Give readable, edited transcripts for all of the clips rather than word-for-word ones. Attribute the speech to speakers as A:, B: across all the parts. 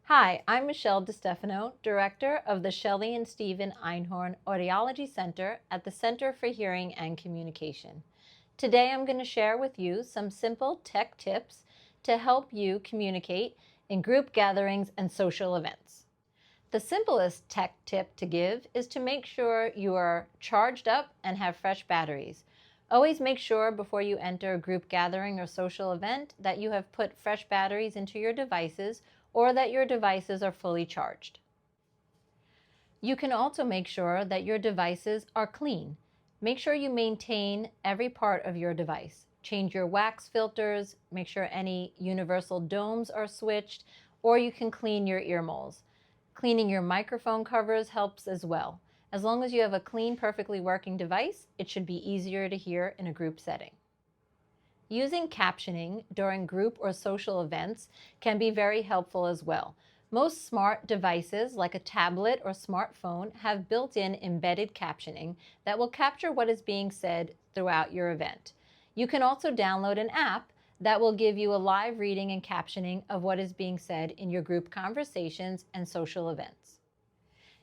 A: Hi, I'm Michele DiStefano, Director of the Shelley and Stephen Einhorn Audiology Center at the Center for Hearing and Communication. Today I'm going to share with you some simple tech tips to help you communicate in group gatherings and social events. The simplest tech tip to give is to make sure you are charged up and have fresh batteries. Always make sure before you enter a group gathering or social event that you have put fresh batteries into your devices or that your devices are fully charged. You can also make sure that your devices are clean. Make sure you maintain every part of your device. Change your wax filters, make sure any universal domes are switched, or you can clean your ear moles. Cleaning your microphone covers helps as well. As long as you have a clean, perfectly working device, it should be easier to hear in a group setting. Using captioning during group or social events can be very helpful as well. Most smart devices, like a tablet or smartphone, have built-in embedded captioning that will capture what is being said throughout your event. You can also download an app that will give you a live reading and captioning of what is being said in your group conversations and social events.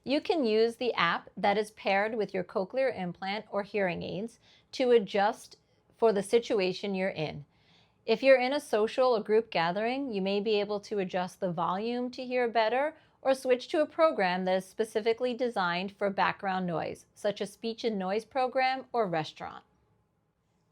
A: You can use the app that is paired with your cochlear implant or hearing aids to adjust for the situation you're in. If you're in a social or group gathering, you may be able to adjust the volume to hear better or switch to a program that is specifically designed for background noise, such as speech and noise program or restaurant.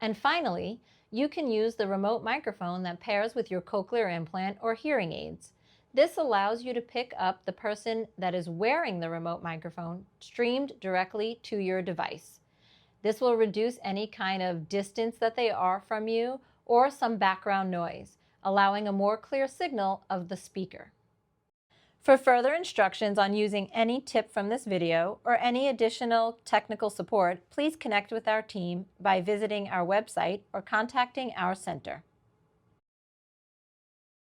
A: And finally, you can use the remote microphone that pairs with your cochlear implant or hearing aids. This allows you to pick up the person that is wearing the remote microphone streamed directly to your device. This will reduce any kind of distance that they are from you or some background noise, allowing a more clear signal of the speaker. For further instructions on using any tip from this video or any additional technical support, please connect with our team by visiting our website or contacting our center.